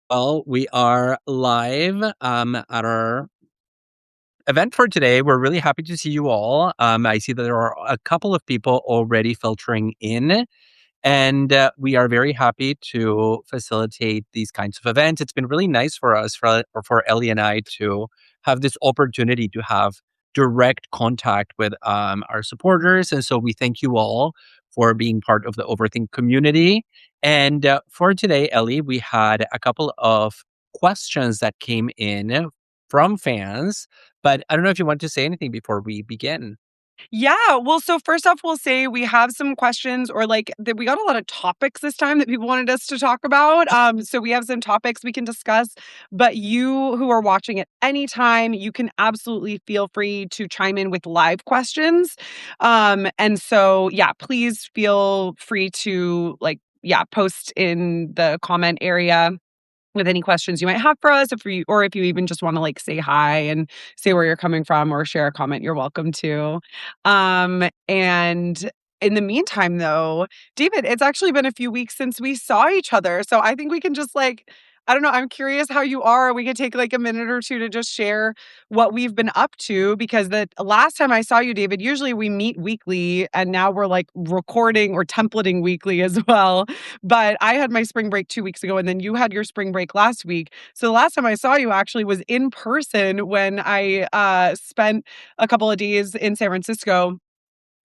Well, we are live at our event for today. We're really happy to see you all. I see that there are a couple of people already filtering in, and we are very happy to facilitate these kinds of events. It's been really nice for us, for Ellie and I, to have this opportunity to have direct contact with our supporters. And so we thank you all for being part of the Overthink community. And for today, Ellie, we had a couple of questions that came in from fans, but I don't know if you want to say anything before we begin. Yeah, well, so first off, we'll say we have some questions or like that we got a lot of topics this time that people wanted us to talk about. So we have some topics we can discuss, but you who are watching at any time, you can absolutely feel free to chime in with live questions. And so yeah, please feel free to post in the comment area with any questions you might have for us, if you even just want to like say hi and say where you're coming from or share a comment, you're welcome to. And in the meantime, though, David, it's actually been a few weeks since we saw each other, so I think we can just I don't know. I'm curious how you are. We could take like a minute or two to just share what we've been up to because the last time I saw you, David, usually we meet weekly and now we're like recording or templating weekly as well. But I had my spring break 2 weeks ago, and then you had your spring break last week. So the last time I saw you actually was in person when I spent a couple of days in San Francisco.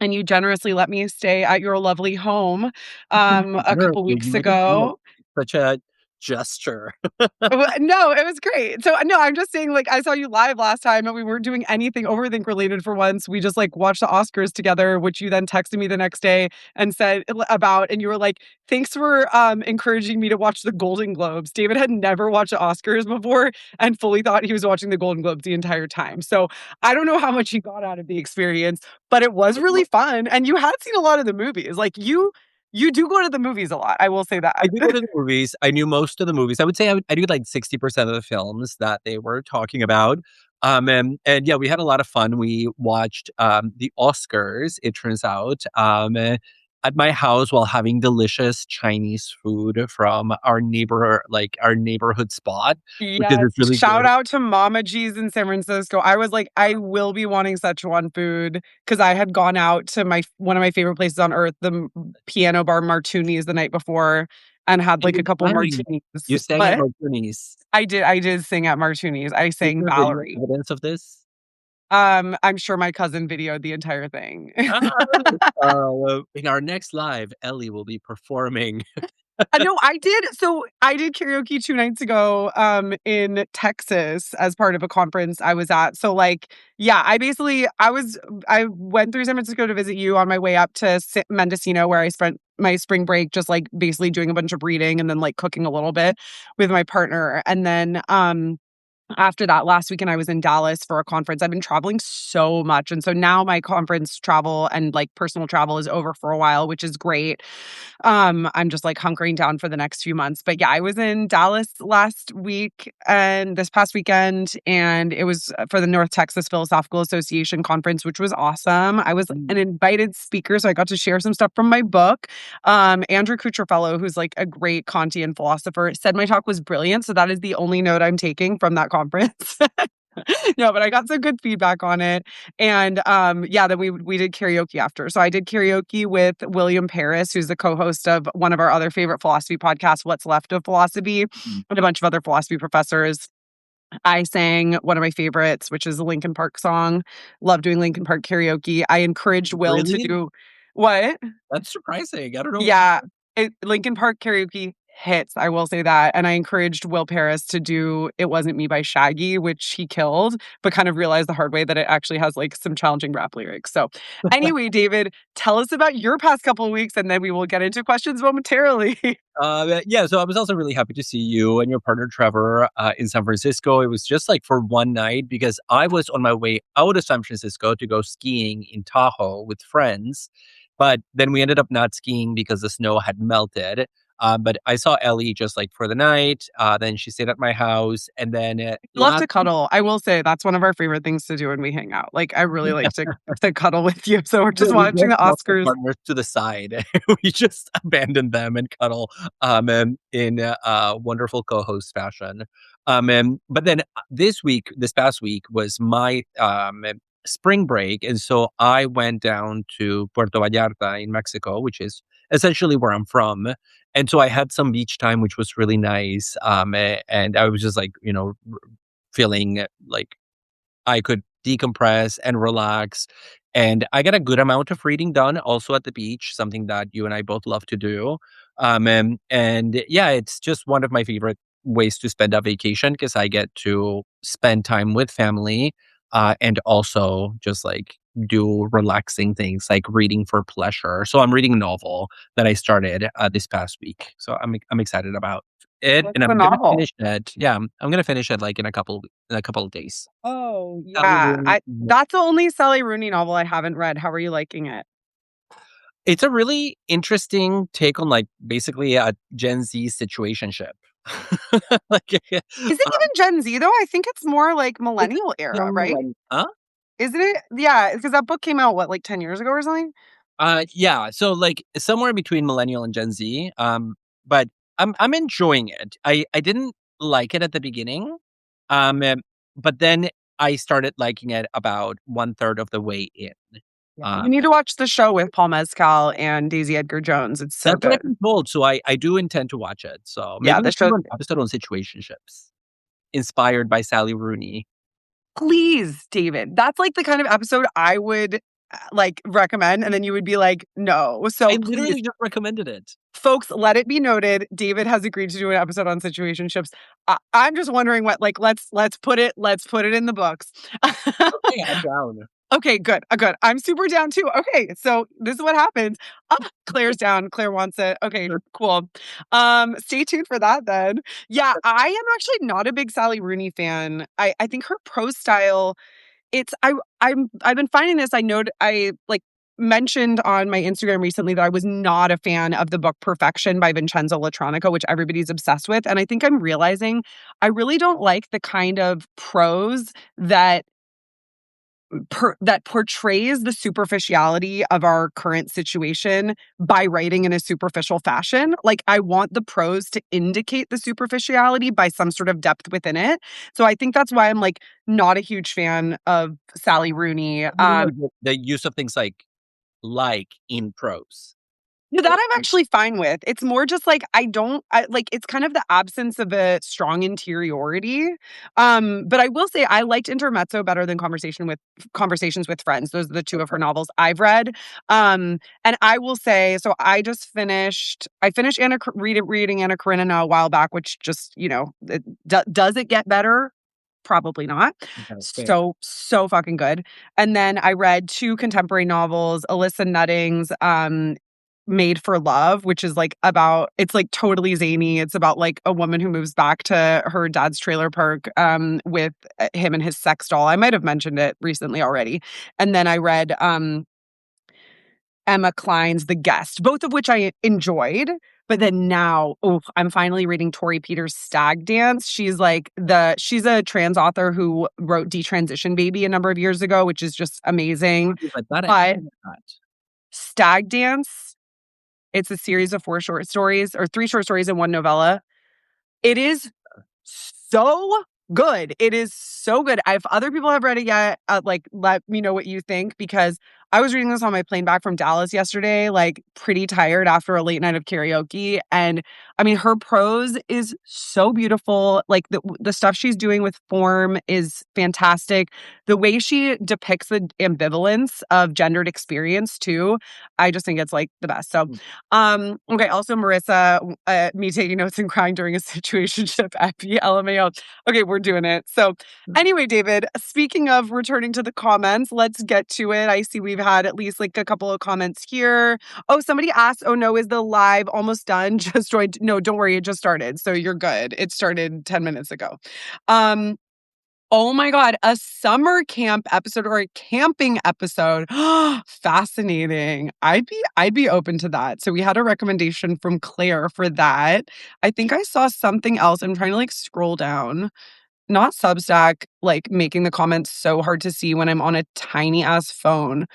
And you generously let me stay at your lovely home a Sure, couple you weeks made it sound like ago. such a gesture. No, it was great. So, no, I'm just saying, like, I saw you live last time and we weren't doing anything Overthink related for once. We just like watched the Oscars together, which you then texted me the next day and said about, and you were like, thanks for encouraging me to watch the Golden Globes. David had never watched the Oscars before and fully thought he was watching the Golden Globes the entire time. So I don't know how much he got out of the experience, but it was really fun. And you had seen a lot of the movies. You do go to the movies a lot. I will say I that. do go to the movies. I knew most of the movies. I would say I knew like 60% of the films that they were talking about. And yeah, we had a lot of fun. We watched the Oscars, it turns out, at my house while having delicious Chinese food from our neighborhood spot, which is Yes. this really Shout good. out to Mama G's in San Francisco. I was like, I will be wanting Szechuan food because I had gone out to my one of my favorite places on earth, the Piano Bar Martuni's the night before and had And like a you couple sang. martinis. You sang at What? Martini's. I did sing at Martuni's. I Is sang there video Valerie. evidence of this? I'm sure my cousin videoed the entire thing. Ah, in our next live, Ellie will be performing. No, I did. So I did karaoke 2 nights ago in Texas as part of a conference I was at. So yeah, I went through San Francisco to visit you on my way up to Mendocino where I spent my spring break just like basically doing a bunch of reading and then like cooking a little bit with my partner. And then after that last weekend I was in Dallas for a conference. I've been traveling so much, and so now my conference travel and like personal travel is over for a while, which is great. I'm just like hunkering down for the next few months. But yeah, I was in Dallas last week and this past weekend, and it was for the North Texas Philosophical Association conference, which was awesome. I was an invited speaker, so I got to share some stuff from my book. Andrew Kucherfellow, who's like a great Kantian philosopher, said my talk was brilliant. So that is the only note I'm taking from that conference. No, but I got some good feedback on it. And yeah, then we did karaoke after. So I did karaoke with William Paris, who's the co-host of one of our other favorite philosophy podcasts, What's Left of Philosophy, and a bunch of other philosophy professors. I sang one of my favorites, which is a Linkin Park song. Love doing Linkin Park karaoke. I encouraged Will to Really? do what? That's surprising. I don't know. Yeah, Linkin Park karaoke hits, I will say that, and I encouraged Will Paris to do "It Wasn't Me" by Shaggy, which he killed, but kind of realized the hard way that it actually has, like, some challenging rap lyrics. So, anyway, David, tell us about your past couple of weeks, and then we will get into questions momentarily. Yeah, so I was also really happy to see you and your partner Trevor in San Francisco. It was just like for one night because I was on my way out of San Francisco to go skiing in Tahoe with friends, but then we ended up not skiing because the snow had melted. But I saw Ellie just like for the night. Then she stayed at my house, and then Love last to cuddle. I will say that's one of our favorite things to do when we hang out. Like, I really like to cuddle with you. So we're so just we watching just the left the Oscars. partners to the side. We just abandoned them and cuddle and in wonderful co-host fashion. But then this past week was my spring break, and so I went down to Puerto Vallarta in Mexico, which is essentially where I'm from. And so I had some beach time, which was really nice. And I was just like, feeling like I could decompress and relax. And I got a good amount of reading done also at the beach, something that you and I both love to do. And yeah, it's just one of my favorite ways to spend a vacation because I get to spend time with family and also just like do relaxing things like reading for pleasure. So I'm reading a novel that I started this past week. So I'm excited about it, What's and the I'm gonna novel? finish it. Yeah, I'm gonna finish it like in a couple of days. Oh, Sally yeah. Rooney. I That's the only Sally Rooney novel I haven't read. How are you liking it? It's a really interesting take on, like, basically a Gen Z situationship. Like, Is it even Gen Z though? I think it's more like it's a millennial era, young right? millenn Huh? Isn't it? Yeah, because that book came out what, like 10 years ago or something? Yeah, so, like, somewhere between millennial and Gen Z, but I'm enjoying it. I didn't like it at the beginning, um, but then I started liking it about one-third of the way in. Yeah. You Um need to watch the show with Paul Mescal and Daisy Edgar Jones. It's so That's what I've good. been told, so I do intend to watch it. So Yeah, maybe we the should show. do an episode on situationships inspired by Sally Rooney. Please, David. That's like the kind of episode I would like recommend, and then you would be like, no. I So please, literally just recommended it. folks, let it be noted. David has agreed to do an episode on situationships. I'm just wondering what, like, let's put it in the books. Okay, I'm down. Okay, good. Good. I'm super down too. Okay, so this is what happens. Claire's down. Claire wants it. Okay, Sure. cool. Stay tuned for that then. Yeah, I am actually not a big Sally Rooney fan. I think her prose style, I've been finding this. I like mentioned on my Instagram recently that I was not a fan of the book Perfection by Vincenzo Latronica, which everybody's obsessed with. And I think I'm realizing I really don't like the kind of prose that portrays the superficiality of our current situation by writing in a superficial fashion. Like, I want the prose to indicate the superficiality by some sort of depth within it. So I think that's why I'm like not a huge fan of Sally Rooney. You mean like the use of things like in prose? No, that Or I'm actually fine with. It's more just like like it's kind of the absence of a strong interiority. But I will say I liked Intermezzo better than Conversations with Friends. Those are the two of her novels I've read. And I will say, so I finished reading Anna Karenina a while back, which just, does it get better? Probably not. okay, fair. So fucking good. And then I read two contemporary novels, Alyssa Nutting's Made for Love, which is like it's like totally zany. It's about like a woman who moves back to her dad's trailer park with him and his sex doll. I might have mentioned it recently already. And then I read Emma Cline's The Guest, both of which I enjoyed. But then now, I'm finally reading Tori Peters' Stag Dance. She's a trans author who wrote Detransition Baby a number of years ago, which is just amazing. But that I But haven't got. Stag Dance, it's a series of four short stories or three short stories and one novella. It is so good. It is so good. If other people have read it yet, like let me know what you think, because I was reading this on my plane back from Dallas yesterday, like pretty tired after a late night of karaoke. And I mean, her prose is so beautiful. Like the stuff she's doing with form is fantastic. The way she depicts the ambivalence of gendered experience too, I just think it's like the best. So okay. Also, Marissa, me taking notes and crying during a situationship at LMAO. Okay, we're doing it. So, anyway, David, speaking of returning to the comments, let's get to it. I see we've had at least like a couple of comments here. Oh, somebody asked, oh no, is the live almost done? Just joined. No, don't worry, it just started. So you're good. It started 10 minutes ago. Um, Oh my god, a summer camp episode or a camping episode. Fascinating. I'd be open to that. So we had a recommendation from Claire for that. I think I saw something else. I'm trying to like scroll down. Not Substack, like making the comments so hard to see when I'm on a tiny ass phone.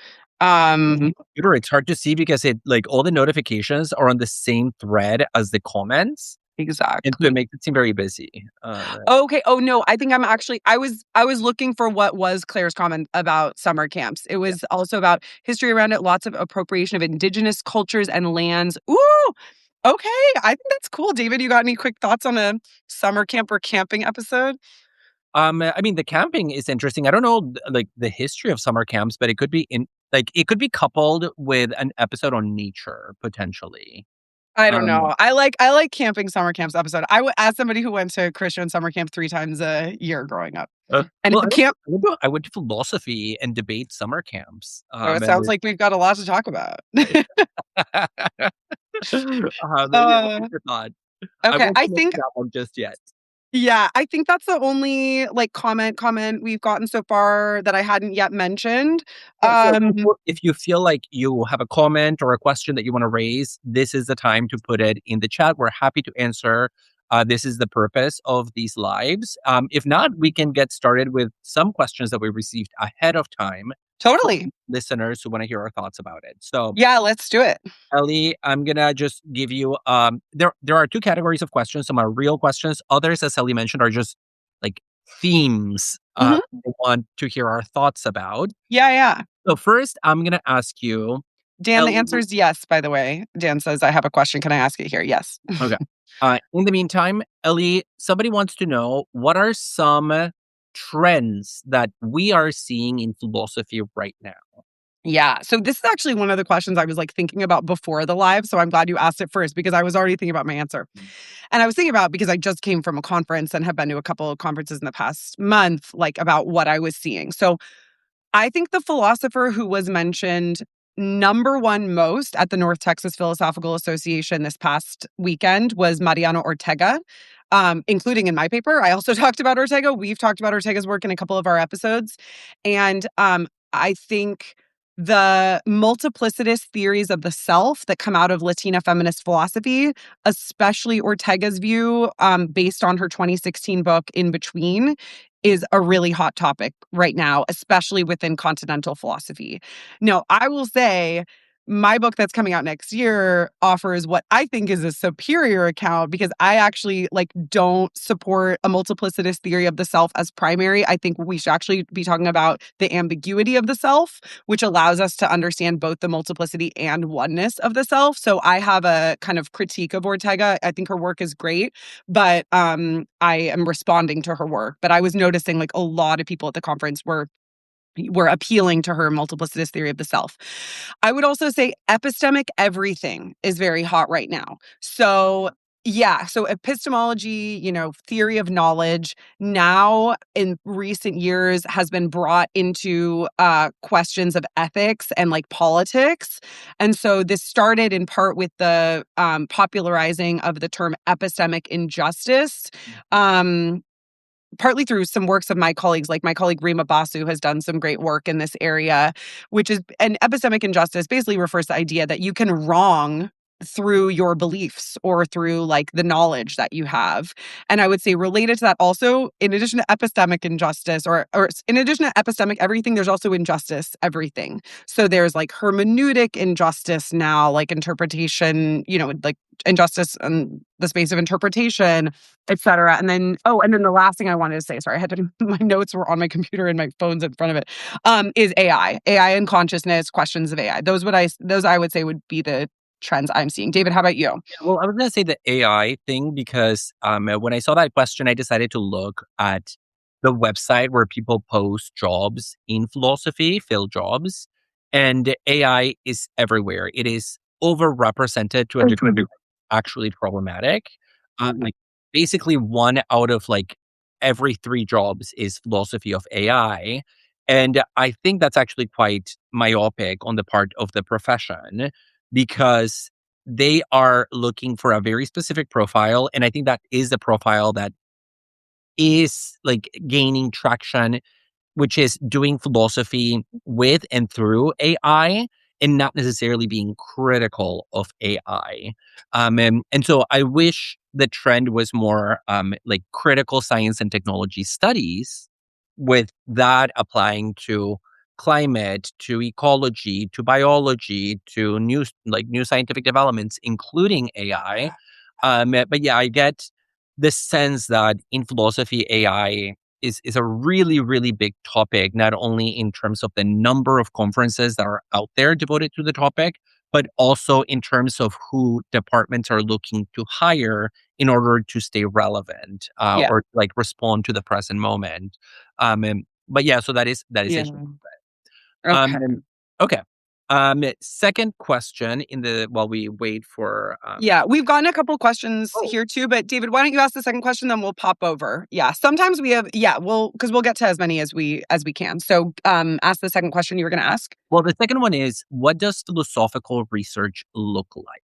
Um, Computer, it's hard to see because it like all the notifications are on the same thread as the comments, and so it exactly. makes it seem very busy. Okay. Oh no, I think I'm actually I was looking for what was Claire's comment about summer camps. It Yeah. was also about history around it, lots of appropriation of indigenous cultures and lands. Ooh. Okay. I think that's cool. David, you got any quick thoughts on a summer camp or camping episode? I mean, the camping is interesting. I don't know like the history of summer camps, but it could be in like it could be coupled with an episode on nature potentially. I don't Um, know. I like camping summer camps episode. As somebody who went to Christian summer camp 3 times a year growing up. And well, the camp I went to philosophy and debate summer camps. oh, it sounds like we've got a lot to talk about. Yeah, Uh, what's your thought? I okay, won't I commit to think that one just yet. yeah, I think that's the only, like, comment we've gotten so far that I hadn't yet mentioned. Yeah, so Um, if you feel like you have a comment or a question that you want to raise, this is the time to put it in the chat. We're happy to answer. This is the purpose of these lives. If not, we can get started with some questions that we received ahead of time from totally. listeners who want to hear our thoughts about it. So, Yeah, let's do it. Ellie, I'm gonna just give you there are two categories of questions. Some are real questions. Others, as Ellie mentioned, are just like themes Mhm. we want to hear our thoughts about. Yeah, yeah. So first, I'm gonna ask you, Dan, the Ellie. answer is yes, by the way. Dan says, "I have a question. Can I ask it here?" Yes. Okay. In the meantime, Ellie, somebody wants to know what are some trends that we are seeing in philosophy right now? Yeah. So this is actually one of the questions I was, like, thinking about before the live, so I'm glad you asked it first because I was already thinking about my answer. And I was thinking about because I just came from a conference and have been to a couple of conferences in the past month, like, about what I was seeing. So I think the philosopher who was mentioned number one most at the North Texas Philosophical Association this past weekend was Mariano Ortega, including in my paper. I also talked about Ortega. We've talked about Ortega's work in a couple of our episodes. And I think the multiplicitous theories of the self that come out of Latina feminist philosophy, especially Ortega's view based on her 2016 book, In Between, is a really hot topic right now, especially within continental philosophy. Now, I will say my book that's coming out next year offers what I think is a superior account because I actually like don't support a multiplicitous theory of the self as primary. I think we should actually be talking about the ambiguity of the self, which allows us to understand both the multiplicity and oneness of the self. So I have a kind of critique of Ortega. I think her work is great, but I am responding to her work. But I was noticing like a lot of people at the conference were appealing to her multiplicitous theory of the self. I would also say epistemic everything is very hot right now. So yeah, so epistemology, theory of knowledge now in recent years has been brought into questions of ethics and like politics. And so this started in part with the popularizing of the term epistemic injustice. Um, Partly through some works of my colleagues, like my colleague Rima Basu has done some great work in this area, which is an epistemic injustice basically refers to the idea that you can wrong through your beliefs or through like the knowledge that you have. And I would say related to that also, in addition to epistemic injustice or in addition to epistemic everything, there's also injustice everything. So there's like hermeneutic injustice now, like interpretation, like injustice in the space of interpretation, etc. And then, and then the last thing I wanted to say, sorry, I had to, my notes were on my computer and my phone's in front of it, is AI and consciousness, questions of AI. Those I would say would be the trends I'm seeing. David, how about you? Yeah, well, I was gonna say the AI thing because when I saw that question, I decided to look at the website where people post jobs in philosophy, fill jobs, and AI is everywhere. It is overrepresented to a degree actually problematic. Like basically one out of like every three jobs is philosophy of AI. And I think that's actually quite myopic on the part of the profession because they are looking for a very specific profile. And I think that is the profile that is like gaining traction, which is doing philosophy with and through AI and not necessarily being critical of AI. And so I wish the trend was more like critical science and technology studies, with that applying to climate, to ecology, to biology, to new scientific developments, including AI. But yeah, I get the sense that in philosophy, AI is a really, really big topic, not only in terms of the number of conferences that are out there devoted to the topic, but also in terms of who departments are looking to hire in order to stay relevant, Yeah. or like respond to the present moment. But yeah, so that is a Yeah. huge Okay. okay. Second question in the while we wait for Yeah, we've gotten a couple questions oh, here too, but David, why don't you ask the second question, then we'll pop over. Yeah, sometimes we have, yeah, we'll get to as many as we can. So, ask the second question you were going to ask. well, the second one is, what does philosophical research look like?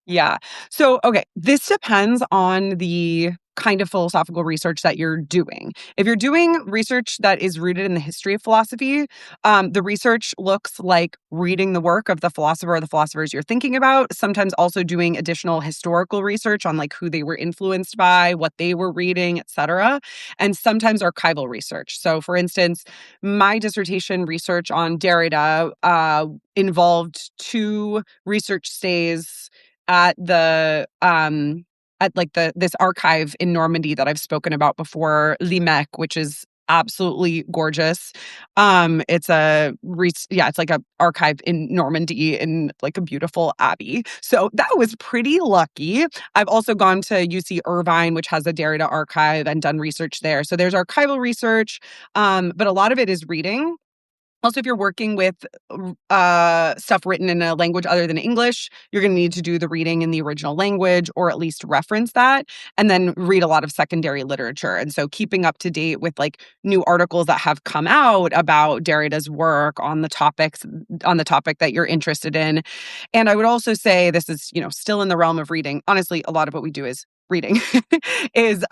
Yeah. So, okay, this depends on the kind of philosophical research that you're doing. If you're doing research that is rooted in the history of philosophy, the research looks like reading the work of the philosopher or the philosophers you're thinking about, sometimes also doing additional historical research on like who they were influenced by, what they were reading, etc., and sometimes archival research. So, for instance, my dissertation research on Derrida involved two research stays at the at like this archive in Normandy that I've spoken about before, Limec, which is absolutely gorgeous. It's like a archive in Normandy in like a beautiful abbey. So that was pretty lucky. I've also gone to UC Irvine, which has a Derrida archive, and done research there. So there's archival research, but a lot of it is reading. Also, if you're working with stuff written in a language other than English, you're going to need to do the reading in the original language, or at least reference that, and then read a lot of secondary literature. And so keeping up to date with like new articles that have come out about Derrida's work on the topic that you're interested in. And I would also say this is, still in the realm of reading. Honestly, a lot of what we do is reading is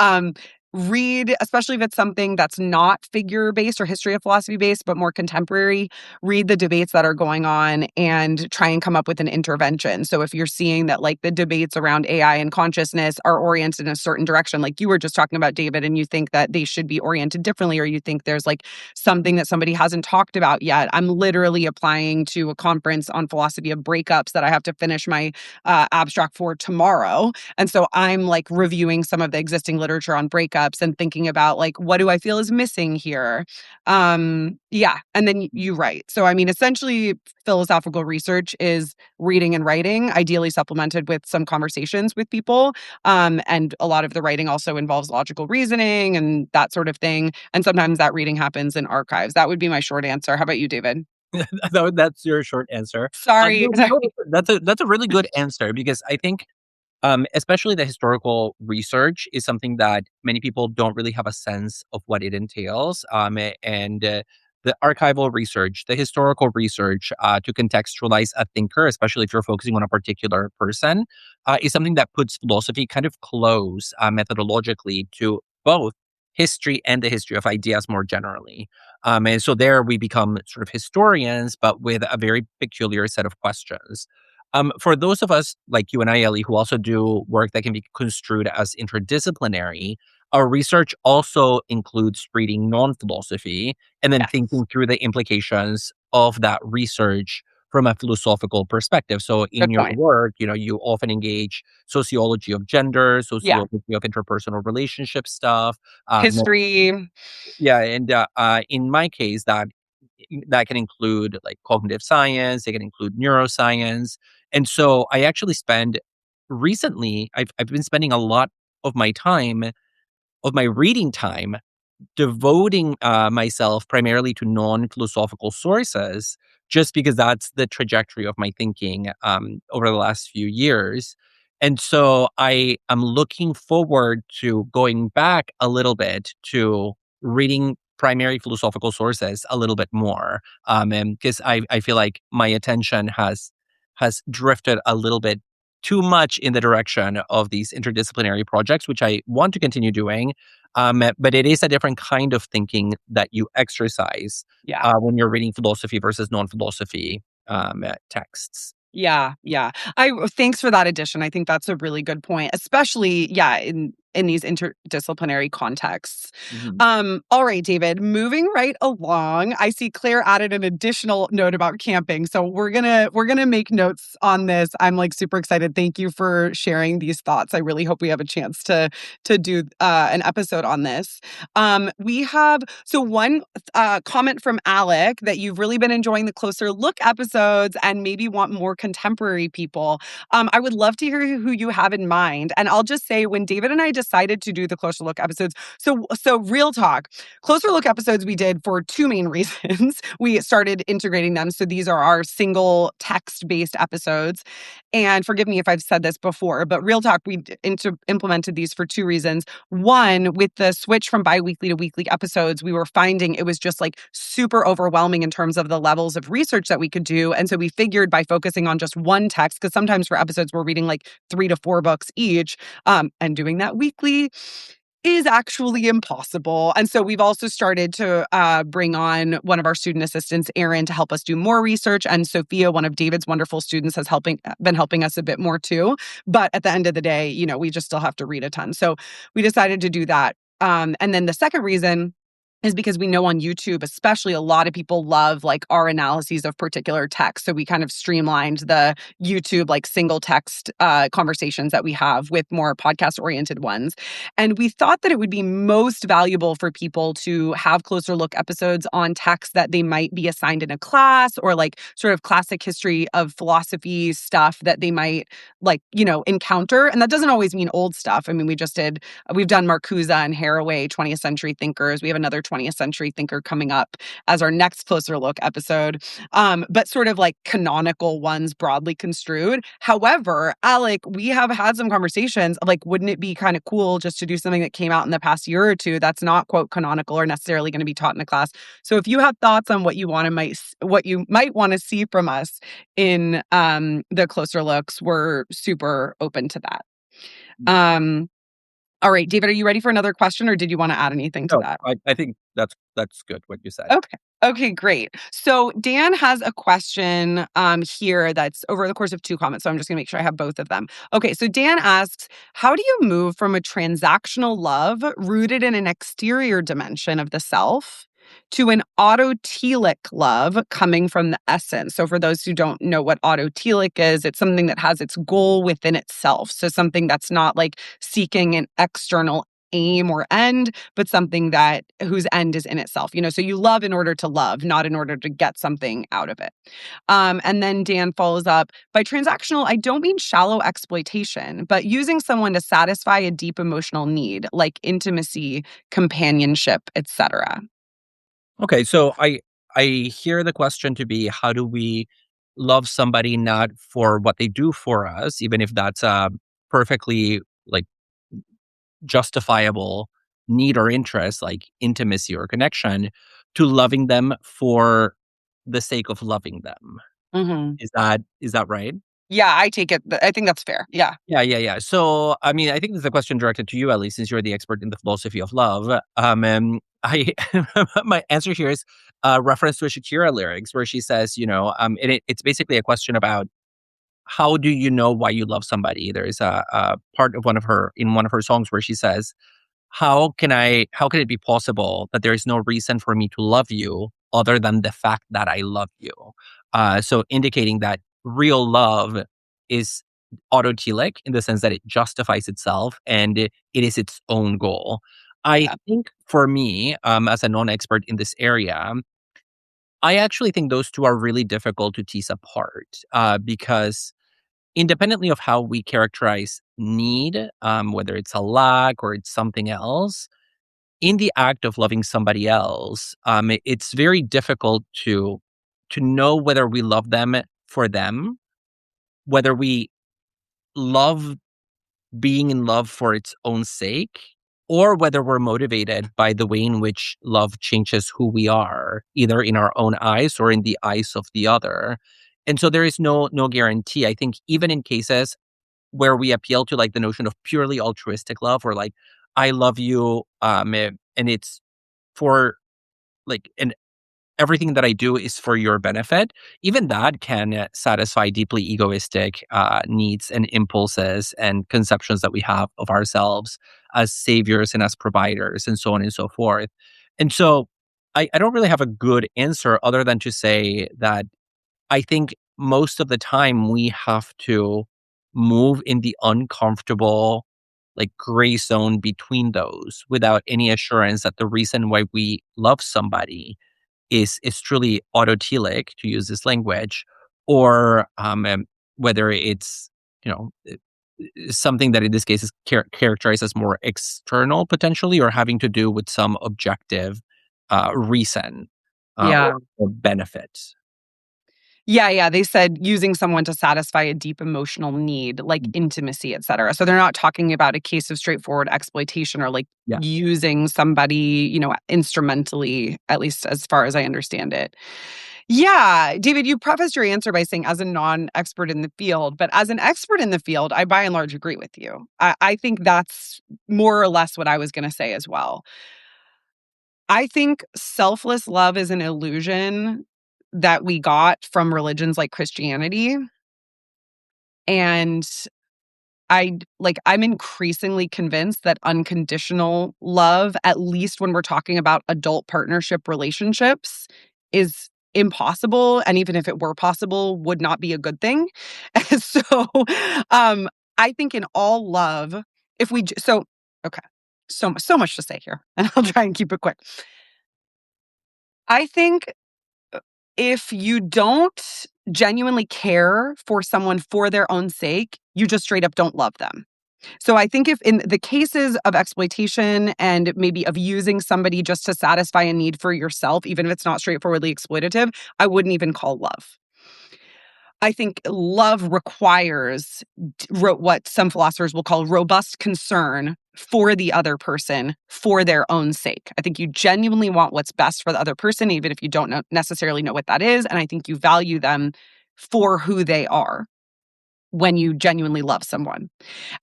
read, especially if it's something that's not figure based or history of philosophy based, but more contemporary, read the debates that are going on and try and come up with an intervention. So if you're seeing that like the debates around AI and consciousness are oriented in a certain direction, like you were just talking about, David, and you think that they should be oriented differently, or you think there's like something that somebody hasn't talked about yet, I'm literally applying to a conference on philosophy of breakups that I have to finish my abstract for tomorrow. And so I'm like reviewing some of the existing literature on breakups and thinking about like, what do I feel is missing here? Yeah. And then you write. So, I mean, essentially, philosophical research is reading and writing, ideally supplemented with some conversations with people. And a lot of the writing also involves logical reasoning and that sort of thing. And sometimes that reading happens in archives. That would be my short answer. How about you, David? That's your short answer. Sorry. No, that's a really good answer, because I think especially the historical research is something that many people don't really have a sense of what it entails. And the archival research, the historical research, to contextualize a thinker, especially if you're focusing on a particular person, is something that puts philosophy kind of close methodologically to both history and the history of ideas more generally. And so there we become sort of historians, but with a very peculiar set of questions. For those of us like you and I, Ellie, who also do work that can be construed as interdisciplinary, our research also includes reading non-philosophy and then Yes. thinking through the implications of that research from a philosophical perspective. So in Good your point. work, you often engage sociology of gender, Yeah. sociology of interpersonal relationship stuff. History. Yeah, and in my case, that can include like cognitive science, it can include neuroscience. And so I actually spend recently, I've been spending a lot of my time, of my reading time, devoting myself primarily to non-philosophical sources, just because that's the trajectory of my thinking over the last few years. And so I am looking forward to going back a little bit to reading primary philosophical sources a little bit more, and because I feel like my attention has drifted a little bit too much in the direction of these interdisciplinary projects, which I want to continue doing. But it is a different kind of thinking that you exercise Yeah. when you're reading philosophy versus non-philosophy texts. Yeah, yeah. Thanks for that addition. I think that's a really good point, especially, yeah, in these interdisciplinary contexts. Mhm. All right, David, moving right along. I see Claire added an additional note about camping. So we're gonna make notes on this. I'm like super excited. Thank you for sharing these thoughts. I really hope we have a chance to do an episode on this. We have so one comment from Alec that you've really been enjoying the closer look episodes and maybe want more contemporary people. I would love to hear who you have in mind. And I'll just say, when David and I decided to do the closer look episodes, so real talk, closer look episodes we did for two main reasons. We started integrating them. So these are our single text based episodes. And forgive me if I've said this before, but real talk, we implemented these for two reasons. One, with the switch from biweekly to weekly episodes, we were finding it was just like super overwhelming in terms of the levels of research that we could do. And so we figured by focusing on just one text, because sometimes for episodes we're reading like 3 to 4 books each, and doing that weekly is actually impossible. And so we've also started to bring on one of our student assistants, Erin, to help us do more research. And Sophia, one of David's wonderful students, has been helping us a bit more too. But at the end of the day, we just still have to read a ton. So we decided to do that. And then the second reason is because we know on YouTube, especially, a lot of people love like our analyses of particular text. So we kind of streamlined the YouTube like single text conversations that we have with more podcast oriented ones. And we thought that it would be most valuable for people to have closer look episodes on texts that they might be assigned in a class, or like sort of classic history of philosophy stuff that they might encounter. And that doesn't always mean old stuff. I mean, we've done Marcuse and Haraway, 20th century thinkers. We have another 20th century thinker coming up as our next closer look episode. But sort of like canonical ones broadly construed. However, Alec, we have had some conversations of like, wouldn't it be kind of cool just to do something that came out in the past year or two that's not quote canonical or necessarily going to be taught in a class? So if you have thoughts on what you might want to see from us in the closer looks, we're super open to that. Um, all right, David, are you ready for another question, or did you want to add anything to No, that? I think that's good what you said. Okay. Okay, great. So Dan has a question here that's over the course of two comments. So I'm just going to make sure I have both of them. Okay, so Dan asks, how do you move from a transactional love rooted in an exterior dimension of the self to an autotelic love coming from the essence? So for those who don't know what autotelic is, it's something that has its goal within itself. So something that's not like seeking an external aim or end, but something that whose end is in itself. So you love in order to love, not in order to get something out of it. And then Dan follows up, by transactional, I don't mean shallow exploitation, but using someone to satisfy a deep emotional need like intimacy, companionship, etc. Okay, so I hear the question to be, how do we love somebody not for what they do for us, even if that's a perfectly like justifiable need or interest, like intimacy or connection, to loving them for the sake of loving them. Hmm. Is that right? Yeah, I take it. I think that's fair. Yeah. Yeah, yeah, yeah. So, I mean, I think this is a question directed to you, Ellie, since you're the expert in the philosophy of love. I my answer here is reference to a Shakira lyrics where she says, it's basically a question about how do you know why you love somebody. There is a part of one of her songs where she says, how can it be possible that there is no reason for me to love you other than the fact that I love you? So indicating that real love is autotelic in the sense that it justifies itself and it is its own goal. I Yeah. think for me, as a non-expert in this area, I actually think those two are really difficult to tease apart because independently of how we characterize need, whether it's a lack or it's something else, in the act of loving somebody else, it's very difficult to know whether we love them for them, whether we love being in love for its own sake, or whether we're motivated by the way in which love changes who we are, either in our own eyes or in the eyes of the other. And so there is no guarantee. I think even in cases where we appeal to like the notion of purely altruistic love, or like I love you, and it's for and everything that I do is for your benefit. Even that can satisfy deeply egoistic needs and impulses and conceptions that we have of ourselves as saviors and as providers, and so on and so forth. And so I don't really have a good answer other than to say that I think most of the time we have to move in the uncomfortable, like gray zone between those without any assurance that the reason why we love somebody is truly autotelic, to use this language, or whether it's, you know, something that in this case is characterized as more external potentially, or having to do with some objective reason Yeah. or benefit. Yeah, yeah, they said using someone to satisfy a deep emotional need, like intimacy, etcetera. So they're not talking about a case of straightforward exploitation or, like, Yeah. using somebody, instrumentally, at least as far as I understand it. Yeah, David, you prefaced your answer by saying as a non-expert in the field, but as an expert in the field, I by and large agree with you. I think that's more or less what I was gonna say as well. I think selfless love is an illusion that we got from religions like Christianity, and I'm increasingly convinced that unconditional love, at least when we're talking about adult partnership relationships, is impossible, and even if it were possible, would not be a good thing. So, um, I think in all love, if we j so okay, so much to say here, and I'll try and keep it quick. I think if you don't genuinely care for someone for their own sake, you just straight up don't love them. So I think if in the cases of exploitation and maybe of using somebody just to satisfy a need for yourself, even if it's not straightforwardly exploitative, I wouldn't even call love. I think love requires what some philosophers will call robust concern for the other person for their own sake. I think you genuinely want what's best for the other person, even if you don't necessarily know what that is. And I think you value them for who they are when you genuinely love someone.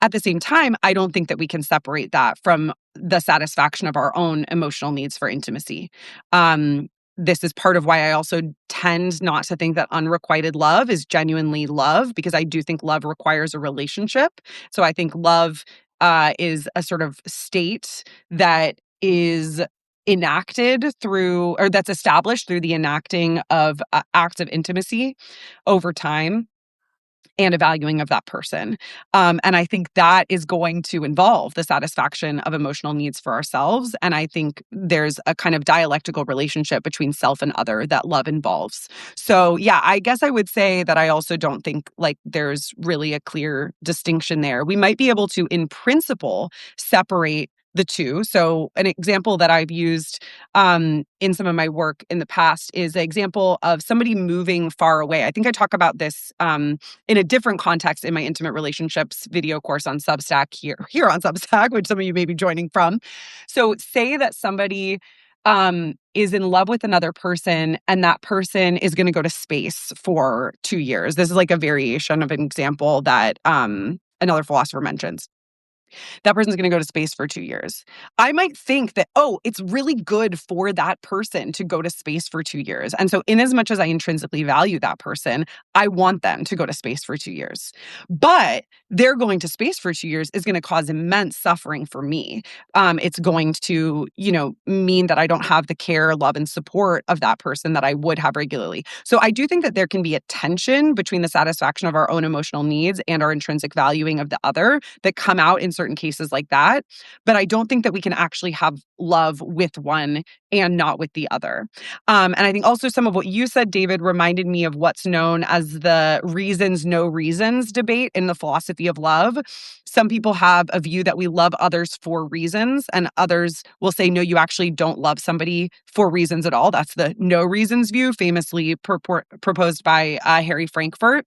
At the same time, I don't think that we can separate that from the satisfaction of our own emotional needs for intimacy. This is part of why I also tend not to think that unrequited love is genuinely love, because I do think love requires a relationship. So I think love is a sort of state that is enacted through, or that's established through the enacting of acts of intimacy over time and a valuing of that person. And I think that is going to involve the satisfaction of emotional needs for ourselves. And I think there's a kind of dialectical relationship between self and other that love involves. So, yeah, I guess I would say that I also don't think like there's really a clear distinction there. We might be able to, in principle, separate the two. So, an example that I've used in some of my work in the past is an example of somebody moving far away. I think I talk about this in a different context in my intimate relationships video course on Substack here on Substack, which some of you may be joining from. So say that somebody is in love with another person and that person is going to go to space for 2 years. This is like a variation of an example that another philosopher mentions. That person's going to go to space for 2 years. I might think that, oh, it's really good for that person to go to space for 2 years. And so, in as much as I intrinsically value that person, I want them to go to space for 2 years. But they're going to space for 2 years is going to cause immense suffering for me. It's going to, mean that I don't have the care, love, and support of that person that I would have regularly. So I do think that there can be a tension between the satisfaction of our own emotional needs and our intrinsic valuing of the other that come out in certain cases like that. But I don't think that we can actually have love with one and not with the other. And I think also some of what you said, David, reminded me of what's known as the reasons, no reasons debate in the philosophy of love. Some people have a view that we love others for reasons, and others will say, no, you actually don't love somebody for reasons at all. That's the no reasons view, famously proposed by Harry Frankfurt.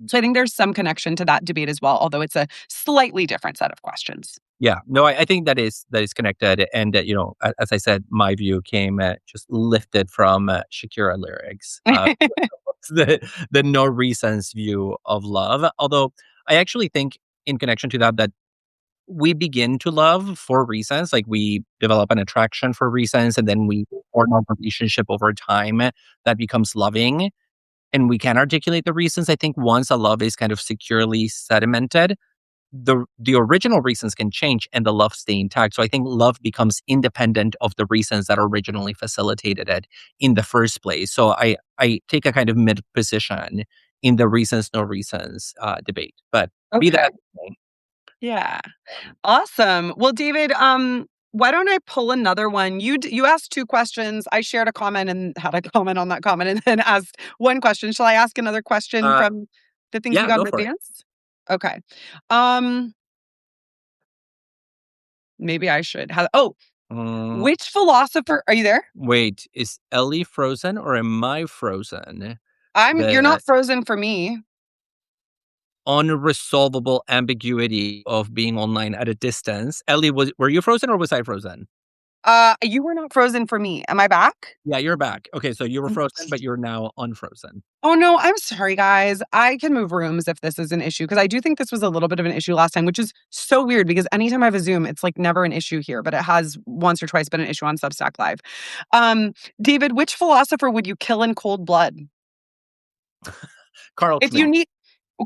So I think there's some connection to that debate as well, although it's a slightly different set of questions. Yeah, no, I think that is connected, and as I said, my view came just lifted from Shakira lyrics. The no reasons view of love. Although I actually think in connection to that, that we begin to love for reasons, like we develop an attraction for reasons, and then we form a relationship over time that becomes loving, and we can articulate the reasons. I think once a love is kind of securely sedimented, the original reasons can change and the love stay intact. So I think love becomes independent of the reasons that originally facilitated it in the first place. So I take a kind of mid position in the reasons no reasons debate. But be Okay. that Yeah. Awesome. Well, David, why don't I pull another one? You asked 2 questions. I shared a comment and had a comment on that comment and then asked 1 question. Shall I ask another question uh from the things we yeah, got go in for it. advance? Okay. Um, maybe I should have Mm, which philosopher are you there? wait, is Ellie frozen or am I frozen? You're The not frozen for me. unresolvable ambiguity of being online at a distance. Ellie, were you frozen or was I frozen? You were not frozen for me. Am I back? Yeah, you're back. Okay, so you were frozen, but you're now unfrozen. Oh, no, I'm sorry, guys. I can move rooms if this is an issue because I do think this was a little bit of an issue last time, which is so weird because anytime I have a Zoom, it's like never an issue here, but it has once or twice been an issue on Substack Live. Um, David, which philosopher would you kill in cold blood? Carl If you Schmidt. need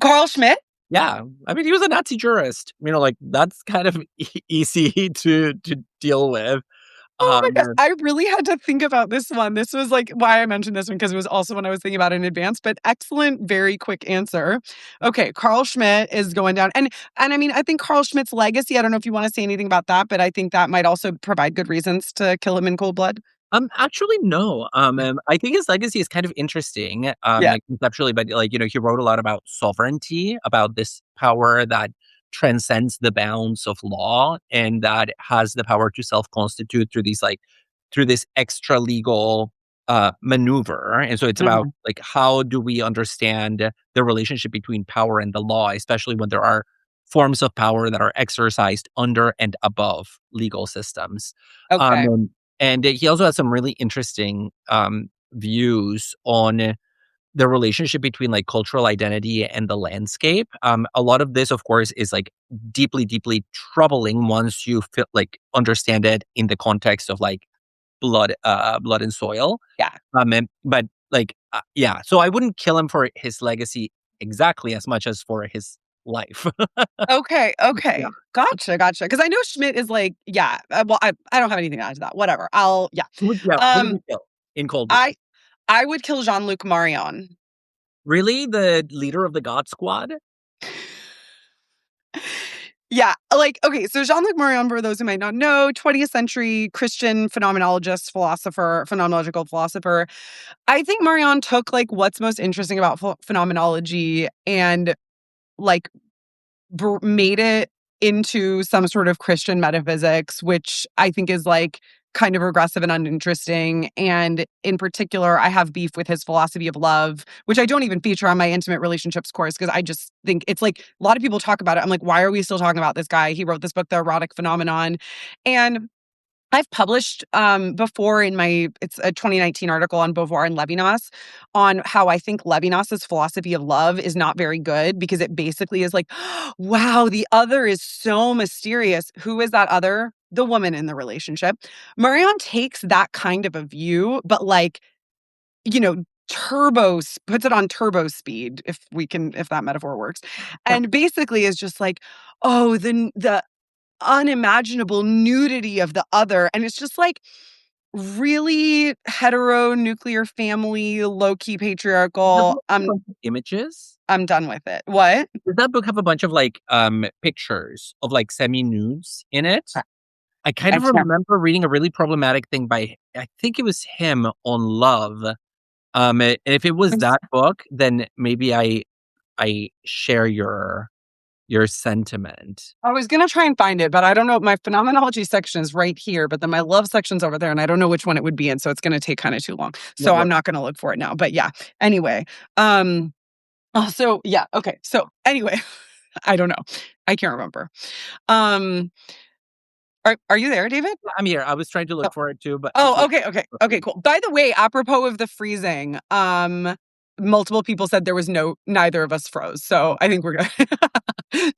Carl Schmidt? Yeah, I mean, he was a Nazi jurist. Like that's kind of easy to deal with. Oh my gosh, Um, I really had to think about this one. This was like why I mentioned this one because it was also one I was thinking about in advance, but excellent, very quick answer. Okay, Carl Schmidt is going down. And I mean, I think Carl Schmidt's legacy, I don't know if you want to say anything about that, but I think that might also provide good reasons to kill him in cold blood. Actually, no. I think his legacy is kind of interesting, Yeah. like conceptually, but he wrote a lot about sovereignty, about this power that transcends the bounds of law and that has the power to self-constitute through this extra legal maneuver. And so it's about Mhm. like how do we understand the relationship between power and the law, especially when there are forms of power that are exercised under and above legal systems. Okay. Um, and he also has some really interesting views on the relationship between like cultural identity and the landscape. A lot of this, of course, is like deeply, deeply troubling once you feel like understand it in the context of like blood and soil. Yeah. But yeah, so I wouldn't kill him for his legacy exactly as much as for his life. Okay. Yeah. Okay. Gotcha. Gotcha. Because I know Schmidt is like, yeah. Well, I don't have anything to add to that. Whatever. Yeah. Who would Um, you kill in cold blood? I I would kill Jean-Luc Marion. Really, the leader of the God Squad? Yeah, like, okay, so Jean-Luc Marion, for those who might not know, 20th century Christian phenomenologist, philosopher, phenomenological philosopher. I think Marion took, like, what's most interesting about phenomenology and, like, made it into some sort of Christian metaphysics, which I think is like kind of regressive and uninteresting. And in particular, I have beef with his philosophy of love, which I don't even feature on my intimate relationships course because I just think it's like a lot of people talk about it. I'm like, why are we still talking about this guy? He wrote this book, The Erotic Phenomenon. And I've published before in it's a 2019 article on Beauvoir and Levinas on how I think Levinas's philosophy of love is not very good because it basically is like, wow, the other is so mysterious. Who is that other? The woman in the relationship. Marion takes that kind of a view, but like, you know, puts it on turbo speed, if that metaphor works. Yeah. And basically is just like, oh, the unimaginable nudity of the other, and it's just, like, really hetero nuclear family, low-key Does that patriarchal. book have a bunch of images? I'm done with it. What? Does that book have a bunch of, pictures of, like, semi-nudes in it? I kind I of can't. remember reading a really problematic thing by I think it was him on love. And if it was that book, then maybe I share your sentiment. I was gonna try and find it, but I don't know. My phenomenology section is right here, but then my love section's over there, and I don't know which one it would be in, so it's gonna take kinda too long. No So I'm worries. not gonna look for it now, but yeah. Anyway, so yeah, okay. So anyway, I don't know. I can't remember. Um, are you there, David? I'm here. I was trying to look for it too, but Oh, okay, okay. Okay, cool. By the way, apropos of the freezing, multiple people said there was neither of us froze. So I think we're good.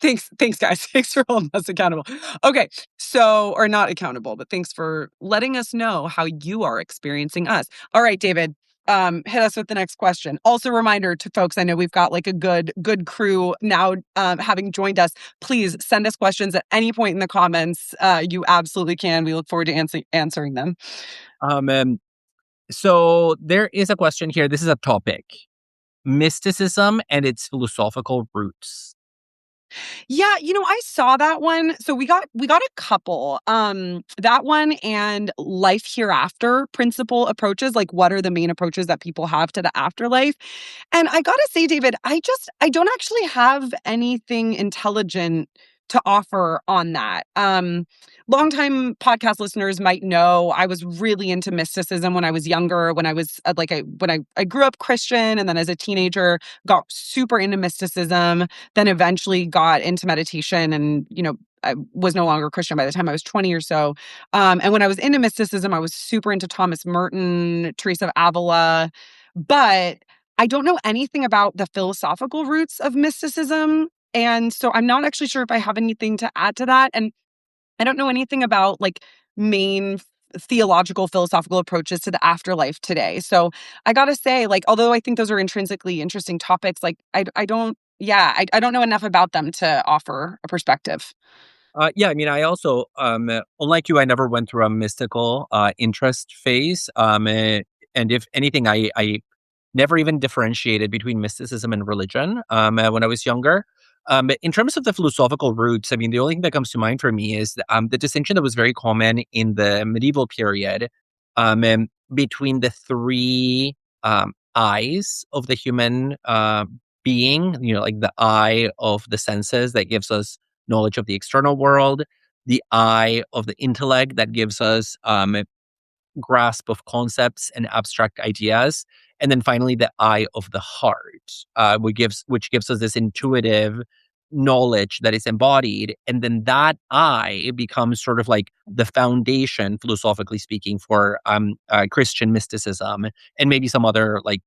Thanks, guys. Thanks for holding us accountable. Okay, so or not accountable, but thanks for letting us know how you are experiencing us. All right, David. Hit us with the next question. Also, reminder to folks, I know we've got like a good crew now having joined us. Please send us questions at any point in the comments. You absolutely can. We look forward to answering them. And so there is a question here. This is a topic: mysticism and its philosophical roots. Yeah, I saw that one. So we got a couple. That one and life hereafter principle approaches, like what are the main approaches that people have to the afterlife? And I got to say, David, I don't actually have anything intelligent to offer on that. Longtime podcast listeners might know I was really into mysticism when I was younger, when I was when I grew up Christian, and then as a teenager got super into mysticism, then eventually got into meditation, and I was no longer Christian by the time I was 20 or so. And when I was into mysticism, I was super into Thomas Merton, Teresa of Avila, but I don't know anything about the philosophical roots of mysticism. And so I'm not actually sure if I have anything to add to that. And I don't know anything about like main theological philosophical approaches to the afterlife today. So I got to say, like, although I think those are intrinsically interesting topics, like I don't, yeah, I don't know enough about them to offer a perspective. Yeah, I mean, I also, unlike you, I never went through a mystical interest phase. And if anything, I never even differentiated between mysticism and religion when I was younger. But in terms of the philosophical roots, I mean, the only thing that comes to mind for me is the distinction that was very common in the medieval period between the three eyes of the human being, like the eye of the senses that gives us knowledge of the external world, the eye of the intellect that gives us grasp of concepts and abstract ideas, and then finally the eye of the heart, which gives us this intuitive knowledge that is embodied, and then that eye becomes sort of like the foundation, philosophically speaking, for Christian mysticism and maybe some other like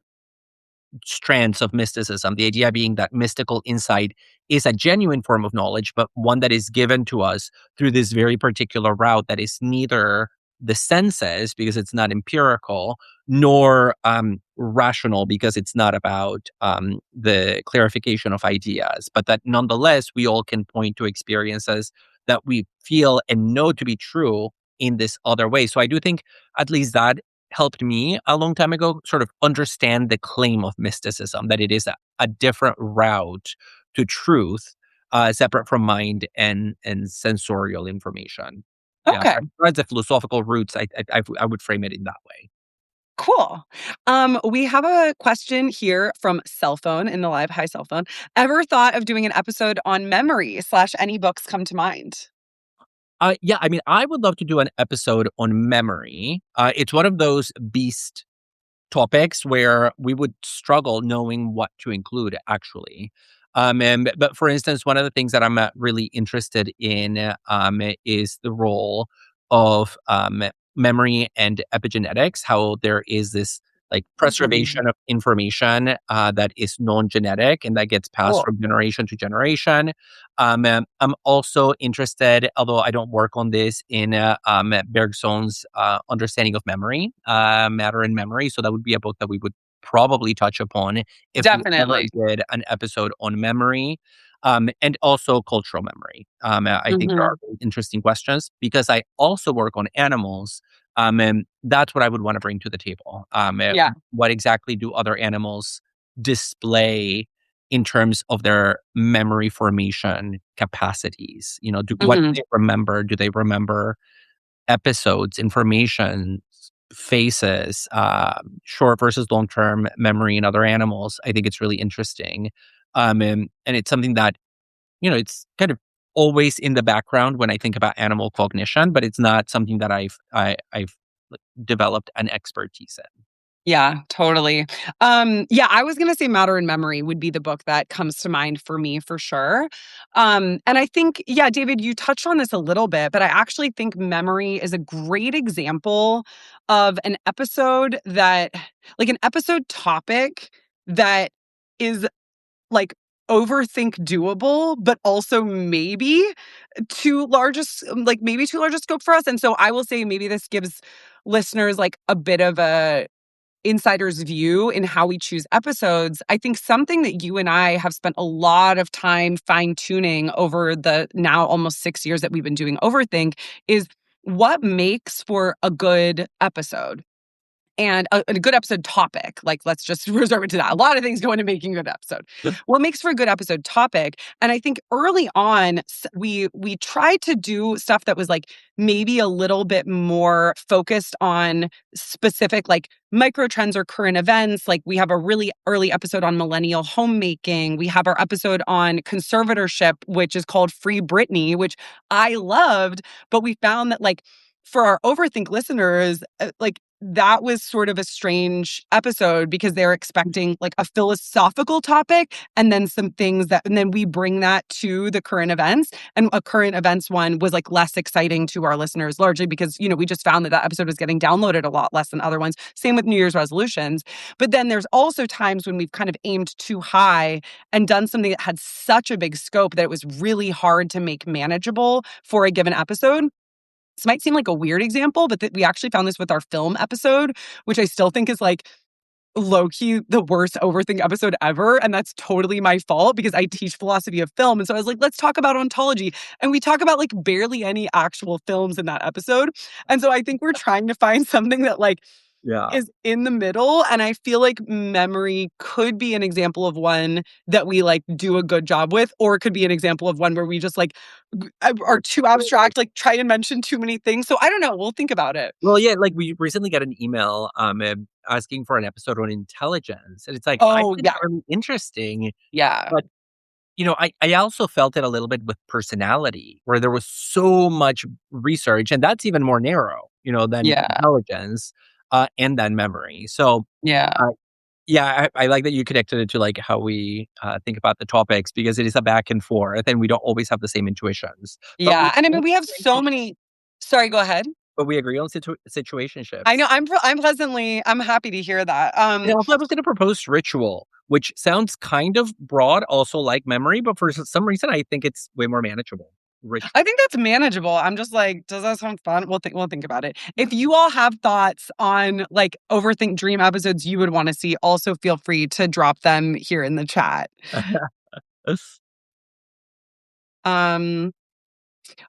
strands of mysticism. The idea being that mystical insight is a genuine form of knowledge, but one that is given to us through this very particular route that is neither the senses, because it's not empirical, nor rational, because it's not about the clarification of ideas, but that nonetheless we all can point to experiences that we feel and know to be true in this other way. So I do think at least that helped me a long time ago sort of understand the claim of mysticism, that it is a different route to truth, separate from mind and sensorial information. Yeah, Okay, besides the philosophical roots, I would frame it in that way. cool. We have a question here from Cell Phone in the live. Hi, Cell Phone. Ever thought of doing an episode on memory slash any books come to mind? Yeah, I mean, I would love to do an episode on memory. It's one of those beast topics where we would struggle knowing what to include actually. But for instance, one of the things that I'm really interested in is the role of memory and epigenetics, how there is this like Mhm. preservation of information that is non-genetic and that gets passed Cool. from generation to generation. I'm also interested, although I don't work on this, in Bergson's understanding of memory, matter and memory. So that would be a book that we would probably touch upon if we ever Definitely. did an episode on memory. And also cultural memory. I think there are Hmm. really interesting questions because I also work on animals. And that's what I would want to bring to the table. Yeah. What exactly do other animals display in terms of their memory formation capacities? What do Hmm. they remember? Do they remember episodes, information, faces, short versus long term memory in other animals? I think it's really interesting. And it's something that, it's kind of always in the background when I think about animal cognition, but it's not something that I've like, developed an expertise in. Yeah, totally. Yeah, I was gonna say Matter and Memory would be the book that comes to mind for me for sure. And I think, yeah, David, you touched on this a little bit, but I actually think Memory is a great example of an episode topic that is like overthink doable, but also maybe too large a scope for us. And so I will say maybe this gives listeners like a bit of a insider's view in how we choose episodes. I think something that you and I have spent a lot of time fine tuning over the now almost 6 years that we've been doing Overthink is what makes for a good episode and a good episode topic. Like, let's just reserve it to that. A lot of things go into making a good episode. What makes for a good episode topic? And I think early on, we tried to do stuff that was like maybe a little bit more focused on specific like micro trends or current events. Like we have a really early episode on millennial homemaking. We have our episode on conservatorship, which is called Free Britney, which I loved. But we found that like for our Overthink listeners, like that was sort of a strange episode because they're expecting like a philosophical topic and then some things and then we bring that to the current events. And a current events one was like less exciting to our listeners, largely because, we just found that episode was getting downloaded a lot less than other ones. Same with New Year's resolutions. But then there's also times when we've kind of aimed too high and done something that had such a big scope that it was really hard to make manageable for a given episode. This might seem like a weird example, but we actually found this with our film episode, which I still think is like low-key the worst Overthink episode ever. And that's totally my fault because I teach philosophy of film. And so I was like, let's talk about ontology. And we talk about like barely any actual films in that episode. And so I think we're trying to find something that like Yeah. is in the middle. And I feel like memory could be an example of one that we like do a good job with, or it could be an example of one where we just like are too abstract, like try and mention too many things. So I don't know. We'll think about it. Well, yeah, like we recently got an email asking for an episode on intelligence. And it's like, I Oh, think it's yeah. really interesting. Yeah. But, I also felt it a little bit with personality, where there was so much research, and that's even more narrow, than Yeah. intelligence and then memory. So, Yeah. uh, yeah, I like that you connected it to like how we think about the topics because it is a back and forth, and we don't always have the same intuitions. But we Yeah. And I mean, we have so many. Sorry, go ahead. but we agree on I know situationships. I'm happy to hear that. And also, I was gonna propose ritual, which sounds kind of broad, also like memory, but for some reason, I think it's way more manageable. Ritual. I think that's manageable. I'm just like, does that sound fun? We'll think about it. If you all have thoughts on like Overthink Dream episodes you would want to see, also feel free to drop them here in the chat. Um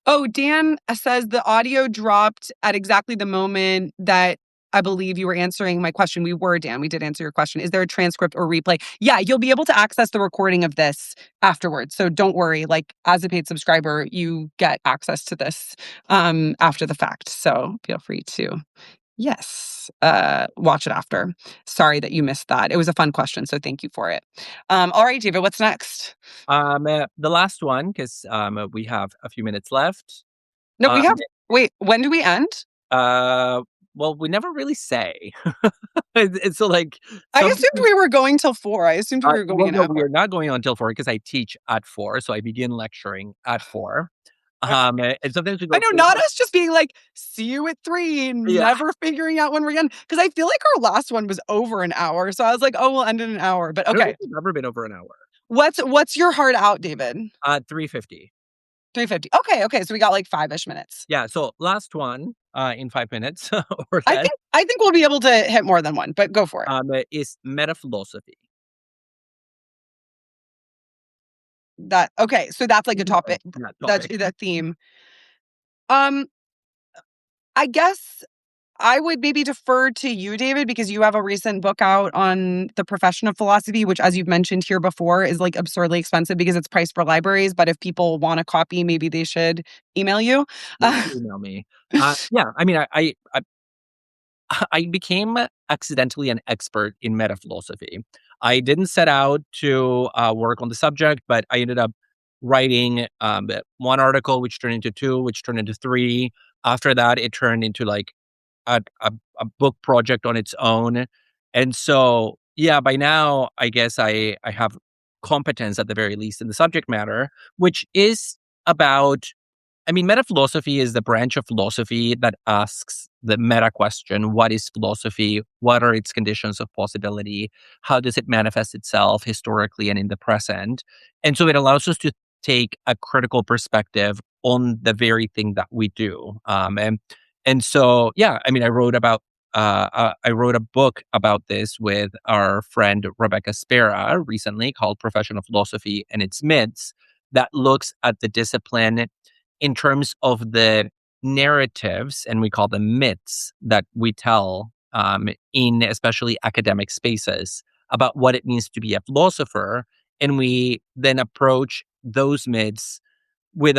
Oh, Dan says the audio dropped at exactly the moment that I believe you were answering my question. We were, Dan. We did answer your question. Is there a transcript or replay? Yeah, you'll be able to access the recording of this afterwards. So don't worry. Like, as a paid subscriber, you get access to this after the fact. So feel free to, yes, watch it after. Sorry that you missed that. It was a fun question. So thank you for it. All right, David, what's next? The last one, because we have a few minutes left. No, we Um, have, wait, when do we end? uh, well, we never really say. It's so like I some assumed we were going till 4. I assumed we were going well, an no, we hour. are not going on till 4 because I teach at 4, so I begin lecturing at 4. Uh, And sometimes we I go know, 4. not us just being like, "See you at 3," Yeah. never figuring out when we're gonna. Because I feel like our last one was over an hour, so I was like, "Oh, we'll end in an hour." But I don't think okay. we've ever been over an hour. What's your hard out, David? 3:50. 3:50. Okay, so we got like 5-ish minutes. Yeah, so last one, in 5 minutes or I less, think I think we'll be able to hit more than one, but go for it. is metaphilosophy. So that's like a topic. That That's topic. that theme. Um, I guess I would maybe defer to you, David, because you have a recent book out on the profession of philosophy, which, as you've mentioned here before, is like absurdly expensive because it's priced for libraries. But if people want a copy, maybe they should email you. Please email me. Yeah, I mean, I became accidentally an expert in metaphilosophy. I didn't set out to work on the subject, but I ended up writing one article, which turned into two, which turned into three. After that, it turned into like a book project on its own. And so, yeah, by now, I guess I have competence at the very least in the subject matter, which is about, I mean, metaphilosophy is the branch of philosophy that asks the meta question: what is philosophy? What are its conditions of possibility? How does it manifest itself historically and in the present? And so it allows us to take a critical perspective on the very thing that we do. And so, yeah, I mean, I wrote a book about this with our friend Rebecca Spera recently, called Professional Philosophy and Its Myths, that looks at the discipline in terms of the narratives, and we call them myths, that we tell in especially academic spaces about what it means to be a philosopher. And we then approach those myths with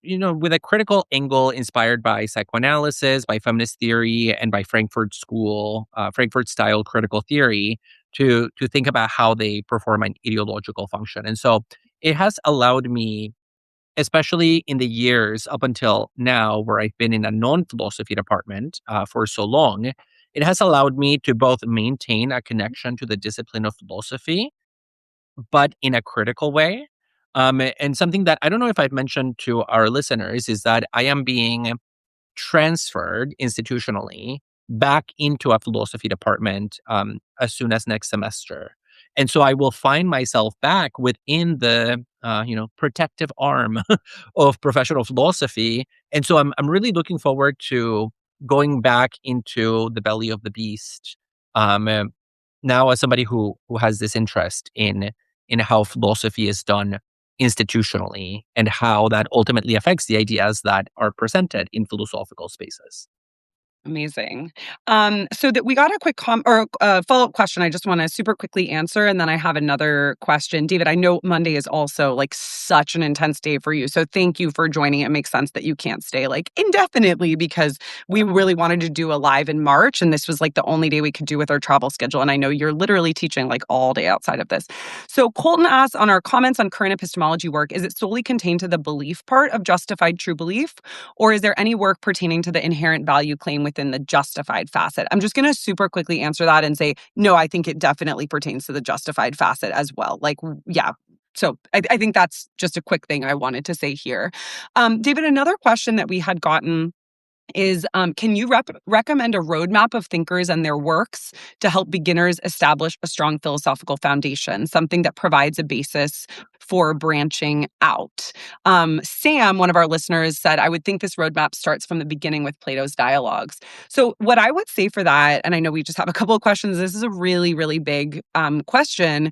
with a critical angle inspired by psychoanalysis, by feminist theory, and by Frankfurt style critical theory to think about how they perform an ideological function. And so it has allowed me, especially in the years up until now, where I've been in a non-philosophy department for so long, it has allowed me to both maintain a connection to the discipline of philosophy, but in a critical way. And something that I don't know if I've mentioned to our listeners is that I am being transferred institutionally back into a philosophy department as soon as next semester. And so I will find myself back within the protective arm of professional philosophy. And so I'm really looking forward to going back into the belly of the beast. Uh, Now, as somebody who has this interest in how philosophy is done institutionally and how that ultimately affects the ideas that are presented in philosophical spaces. Amazing. So that we got a quick follow-up question I just want to super quickly answer, and then I have another question. David, I know Monday is also like such an intense day for you. So thank you for joining. It makes sense that you can't stay like indefinitely because we really wanted to do a live in March, and this was like the only day we could do with our travel schedule. And I know you're literally teaching like all day outside of this. So Colton asks on our comments on current epistemology work, is it solely contained to the belief part of justified true belief? Or is there any work pertaining to the inherent value claim within the justified facet? I'm just going to super quickly answer that and say, no, I think it definitely pertains to the justified facet as well. Like, yeah. So I think that's just a quick thing I wanted to say here. David, another question that we had gotten is can you recommend a roadmap of thinkers and their works to help beginners establish a strong philosophical foundation, something that provides a basis for branching out? Sam, one of our listeners, said, I would think this roadmap starts from the beginning with Plato's dialogues. So what I would say for that, and I know we just have a couple of questions, this is a really, really big question,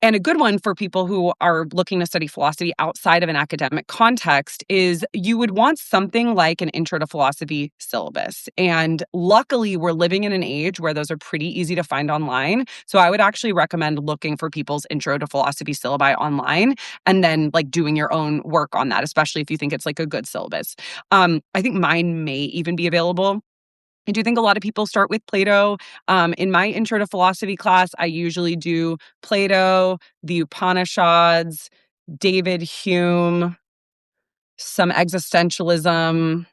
and a good one for people who are looking to study philosophy outside of an academic context is you would want something like an intro to philosophy syllabus. And luckily, we're living in an age where those are pretty easy to find online. So I would actually recommend looking for people's intro to philosophy syllabi online and then like doing your own work on that, especially if you think it's like a good syllabus. I think mine may even be available. I do think a lot of people start with Plato. In my intro to philosophy class, I usually do Plato, the Upanishads, David Hume, some existentialism.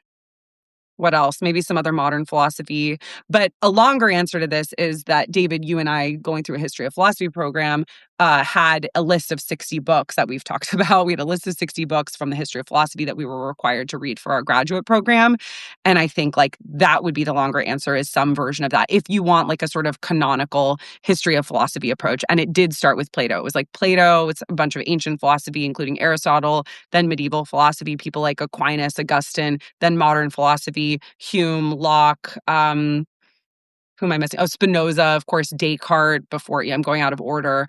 What else? Maybe some other modern philosophy. But a longer answer to this is that, David, you and I, going through a history of philosophy program, had a list of 60 books that we've talked about. We had a list of 60 books from the history of philosophy that we were required to read for our graduate program. And I think like that would be the longer answer, is some version of that. If you want like a sort of canonical history of philosophy approach. And it did start with Plato. It was like Plato, it's a bunch of ancient philosophy, including Aristotle, then medieval philosophy, people like Aquinas, Augustine, then modern philosophy, Hume, Locke, who am I missing? Oh, Spinoza, of course, Descartes before, yeah, I'm going out of order.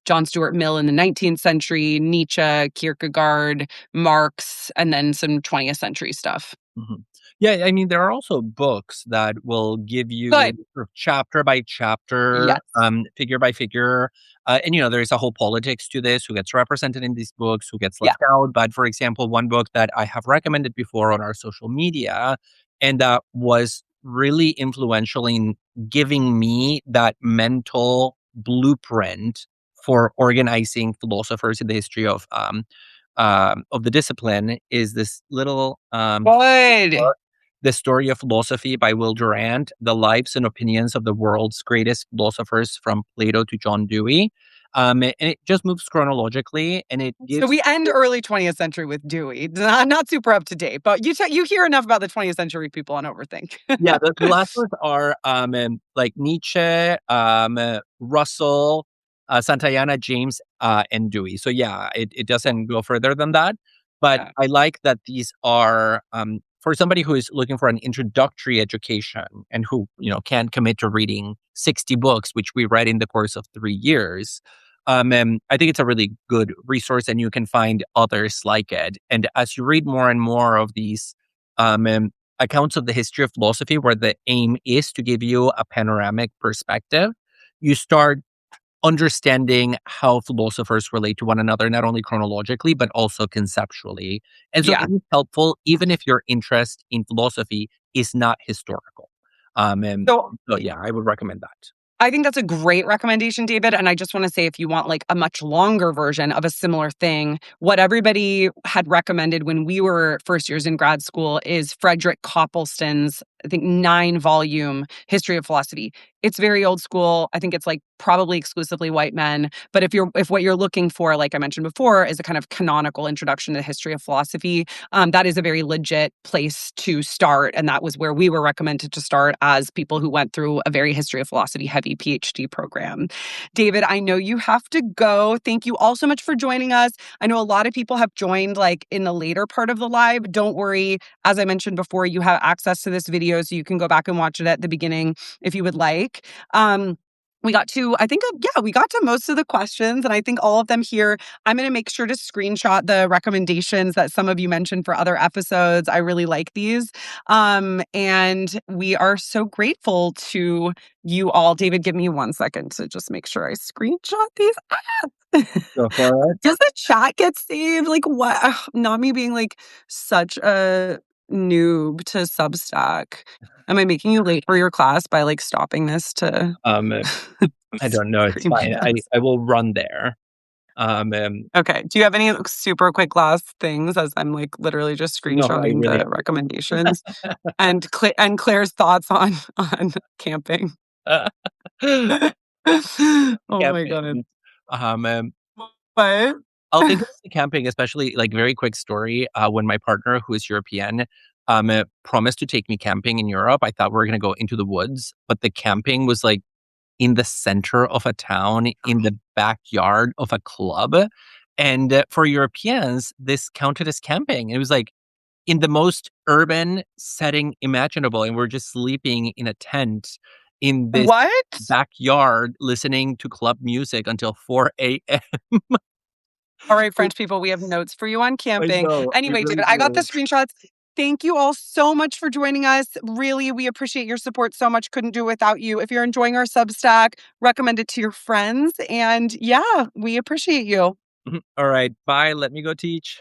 John Stuart Mill in the 19th century, Nietzsche, Kierkegaard, Marx, and then some 20th century stuff. Mhm. Yeah, I mean, there are also books that will give you Good. sort of chapter by chapter, Yes. figure by figure. And, there's a whole politics to this: who gets represented in these books, who gets Yeah. left out. But for example, one book that I have recommended before on our social media and that was really influential in giving me that mental blueprint for organizing philosophers in the history of the discipline is this little Good. book, The Story of Philosophy by Will Durant, The Lives and Opinions of the World's Greatest Philosophers from Plato to John Dewey. And it just moves chronologically, and it So gives we end early 20th century with Dewey. Not super up to date, but you hear enough about the 20th century people on Overthink. yeah, the last ones are, like Nietzsche, Russell, Santayana, James, and Dewey. So yeah, it doesn't go further than that, but Yeah. I like that these are, for somebody who is looking for an introductory education and who, can't commit to reading 60 books, which we read in the course of 3 years. I think it's a really good resource, and you can find others like it. And as you read more and more of these, accounts of the history of philosophy where the aim is to give you a panoramic perspective, you start understanding how philosophers relate to one another, not only chronologically, but also conceptually. And so Yeah. it is helpful, even if your interest in philosophy is not historical. And So so, yeah, I would recommend that. I think that's a great recommendation, David. And I just want to say, if you want like a much longer version of a similar thing, what everybody had recommended when we were first years in grad school is Frederick Copleston's, I think, 9-volume history of philosophy. It's very old school. I think it's like probably exclusively white men. But if what you're looking for, like I mentioned before, is a kind of canonical introduction to the history of philosophy, that is a very legit place to start. And that was where we were recommended to start as people who went through a very history of philosophy heavy PhD program. David, I know you have to go. Thank you all so much for joining us. I know a lot of people have joined like in the later part of the live. Don't worry. As I mentioned before, you have access to this video, so you can go back and watch it at the beginning if you would like. We got to, I think, yeah, we got to most of the questions, and I think all of them here. I'm going to make sure to screenshot the recommendations that some of you mentioned for other episodes. I really like these. And we are so grateful to you all. David, give me 1 second to just make sure I screenshot these. Go for it. Does the chat get saved? Like, what? Ugh, not me being like such a noob to Substack. Am I making you late for your class by like stopping this to Um, I don't know. It's fine. I, screenshot? I will run there. Um, Okay. Do you have any like, super quick last things as I'm like literally just no, I screenshotting really the recommendations and and Claire's thoughts on camping? Oh my god. camping. Um, What? I'll think of the camping, especially like very quick story. When my partner, who is European, promised to take me camping in Europe, I thought we were going to go into the woods, but the camping was like in the center of a town, in the backyard of a club. And for Europeans, this counted as camping. It was like in the most urban setting imaginable. And we're just sleeping in a tent in this What? backyard, listening to club music until 4 a.m. All right, French people, we have notes for you on I camping. know, we Anyway, really David, I got the do. screenshots. Thank you all so much for joining us. Really, we appreciate your support so much. Couldn't do it without you. If you're enjoying our Substack, recommend it to your friends. And yeah, we appreciate you. All right, bye. Let me go teach.